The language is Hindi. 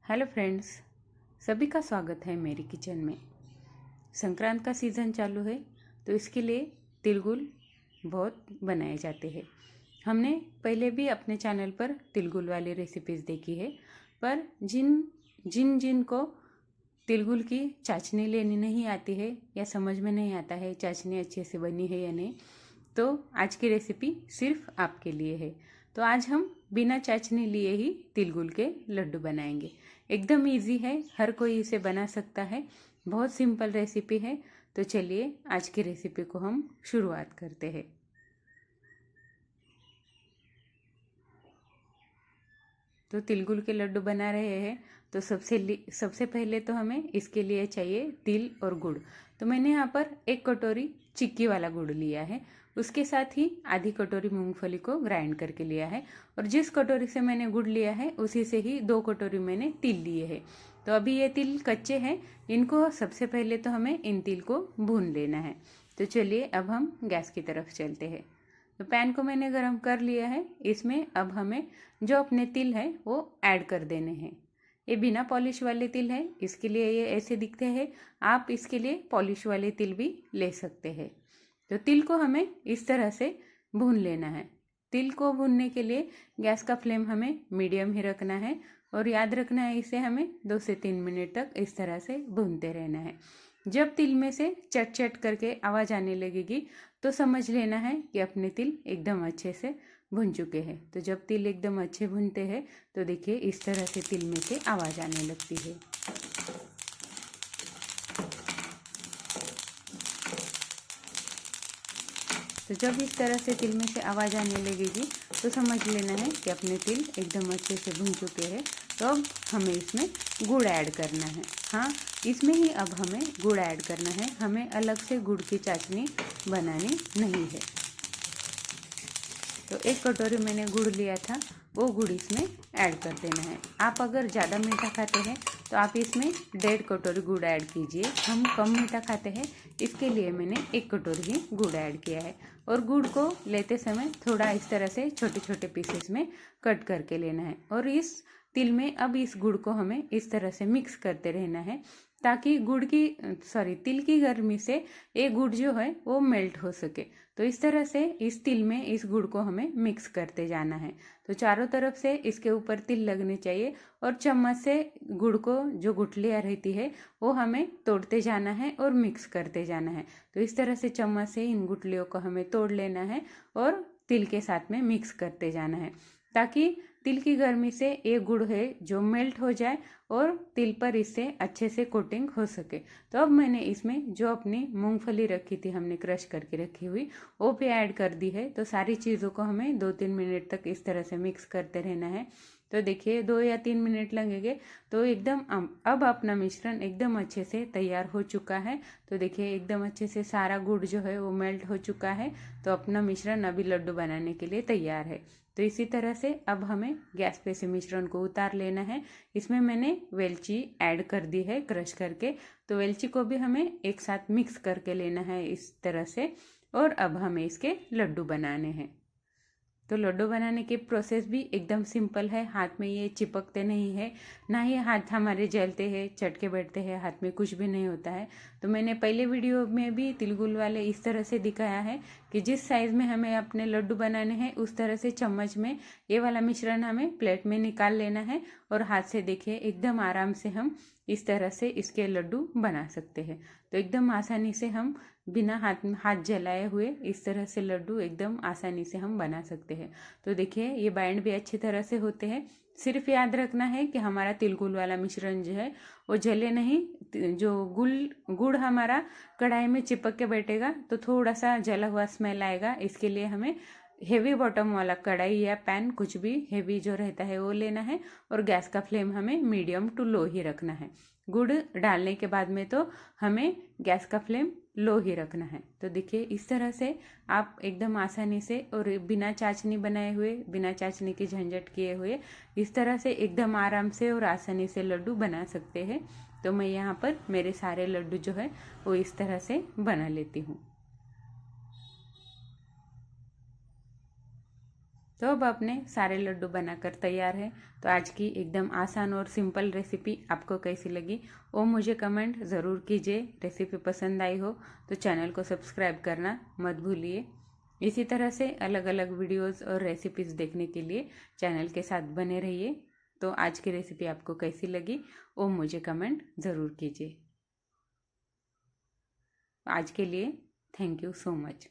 हेलो फ्रेंड्स, सभी का स्वागत है मेरी किचन में। संक्रांत का सीज़न चालू है तो इसके लिए तिलगुल बहुत बनाए जाते हैं। हमने पहले भी अपने चैनल पर तिलगुल वाली रेसिपीज़ देखी है, पर जिन जिन जिन को तिलगुल की चाशनी लेनी नहीं आती है या समझ में नहीं आता है चाशनी अच्छे से बनी है या नहीं, तो आज की रेसिपी सिर्फ आपके लिए है। तो आज हम बिना चाशनी लिए ही तिलगुल के लड्डू बनाएंगे। एकदम इजी है, हर कोई इसे बना सकता है। बहुत सिंपल रेसिपी है। तो चलिए आज की रेसिपी को हम शुरुआत करते हैं। तो तिलगुल के लड्डू बना रहे हैं तो सबसे पहले तो हमें इसके लिए चाहिए तिल और गुड़। तो मैंने यहाँ पर 1 कटोरी चिक्की वाला गुड़ लिया है। उसके साथ ही आधी कटोरी मूंगफली को ग्राइंड करके लिया है। और जिस कटोरी से मैंने गुड़ लिया है उसी से ही 2 कटोरी मैंने तिल लिए हैं। तो अभी ये तिल कच्चे हैं, इनको सबसे पहले तो हमें इन तिल को भून लेना है। तो चलिए अब हम गैस की तरफ चलते हैं। तो पैन को मैंने गरम कर लिया है। इसमें अब हमें जो अपने तिल है वो ऐड कर देने हैं। ये बिना पॉलिश वाले तिल है, इसके लिए ये ऐसे दिखते हैं। आप इसके लिए पॉलिश वाले तिल भी ले सकते हैं। तो तिल को हमें इस तरह से भून लेना है। तिल को भूनने के लिए गैस का फ्लेम हमें मीडियम ही रखना है और याद रखना है इसे हमें 2 से 3 मिनट तक इस तरह से भूनते रहना है। जब तिल में से चट चट करके आवाज़ आने लगेगी तो समझ लेना है कि अपने तिल एकदम अच्छे से भुन चुके हैं। तो जब तिल एकदम अच्छे भुनते हैं तो देखिए इस तरह से तिल में से आवाज़ आने लगती है। तो जब इस तरह से तिल में से आवाज़ आने लगेगी तो समझ लेना है कि अपने तिल एकदम अच्छे से भुन चुके हैं। तो अब हमें इसमें गुड़ ऐड करना है। हाँ, इसमें ही अब हमें गुड़ ऐड करना है। हमें अलग से गुड़ की चाशनी बनानी नहीं है। तो 1 कटोरी मैंने गुड़ लिया था, वो गुड़ इसमें ऐड कर देना है। आप अगर ज़्यादा मीठा खाते हैं तो आप इसमें 1.5 कटोरी गुड़ ऐड कीजिए। हम कम मीठा खाते हैं, इसके लिए मैंने 1 कटोरी ही गुड़ ऐड किया है। और गुड़ को लेते समय थोड़ा इस तरह से छोटे छोटे पीसेस में कट करके लेना है। और इस तिल में अब इस गुड़ को हमें इस तरह से मिक्स करते रहना है ताकि तिल की गर्मी से ये गुड़ जो है वो मेल्ट हो सके। तो इस तरह से इस तिल में इस गुड़ को हमें मिक्स करते जाना है। तो चारों तरफ से इसके ऊपर तिल लगने चाहिए और चम्मच से गुड़ को जो गुठलियाँ रहती है वो हमें तोड़ते जाना है और मिक्स करते जाना है। तो इस तरह से चम्मच से इन गुठलियों को हमें तोड़ लेना है और तिल के साथ में मिक्स करते जाना है ताकि तिल की गर्मी से ये गुड़ है जो मेल्ट हो जाए और तिल पर इससे अच्छे से कोटिंग हो सके। तो अब मैंने इसमें जो अपनी मूंगफली रखी थी, हमने क्रश करके रखी हुई, वो भी ऐड कर दी है। तो सारी चीज़ों को हमें 2-3 मिनट तक इस तरह से मिक्स करते रहना है। तो देखिए 2 या 3 मिनट लगेंगे तो एकदम अब अपना मिश्रण एकदम अच्छे से तैयार हो चुका है। तो देखिए एकदम अच्छे से सारा गुड़ जो है वो मेल्ट हो चुका है। तो अपना मिश्रण अभी लड्डू बनाने के लिए तैयार है। तो इसी तरह से अब हमें गैस पे से मिश्रण को उतार लेना है। इसमें मैंने वेलची ऐड कर दी है क्रश करके। तो वेलची को भी हमें एक साथ मिक्स करके लेना है इस तरह से। और अब हमें इसके लड्डू बनाने हैं। तो लड्डू बनाने की प्रोसेस भी एकदम सिंपल है। हाथ में ये चिपकते नहीं है, ना ही हाथ हमारे जलते हैं, चटके बैठते हैं, हाथ में कुछ भी नहीं होता है। तो मैंने पहले वीडियो में भी तिलगुल वाले इस तरह से दिखाया है कि जिस साइज़ में हमें अपने लड्डू बनाने हैं उस तरह से चम्मच में ये वाला मिश्रण हमें प्लेट में निकाल लेना है और हाथ से देखिए एकदम आराम से हम इस तरह से इसके लड्डू बना सकते हैं। तो एकदम आसानी से हम बिना हाथ जलाए हुए इस तरह से लड्डू एकदम आसानी से हम बना सकते हैं। तो देखिए ये बाइंड भी अच्छी तरह से होते हैं। सिर्फ याद रखना है कि हमारा तिलगुल वाला मिश्रण जो है वो जले नहीं। जो गुड़ हमारा कढ़ाई में चिपक के बैठेगा तो थोड़ा सा जला हुआ स्मेल आएगा। इसके लिए हमें हेवी बॉटम वाला कढ़ाई या पैन, कुछ भी हेवी जो रहता है वो लेना है और गैस का फ्लेम हमें मीडियम टू लो ही रखना है। गुड़ डालने के बाद में तो हमें गैस का फ्लेम लो ही रखना है। तो देखिए इस तरह से आप एकदम आसानी से और बिना चाशनी बनाए हुए, बिना चाशनी की झंझट किए हुए इस तरह से एकदम आराम से और आसानी से लड्डू बना सकते हैं। तो मैं यहाँ पर मेरे सारे लड्डू जो है वो इस तरह से बना लेती हूँ। तो अब अपने सारे लड्डू बनाकर तैयार है। तो आज की एकदम आसान और सिंपल रेसिपी आपको कैसी लगी वो मुझे कमेंट ज़रूर कीजिए। रेसिपी पसंद आई हो तो चैनल को सब्सक्राइब करना मत भूलिए। इसी तरह से अलग अलग वीडियोस और रेसिपीज़ देखने के लिए चैनल के साथ बने रहिए। तो आज की रेसिपी आपको कैसी लगी वो मुझे कमेंट ज़रूर कीजिए। आज के लिए थैंक यू सो मच।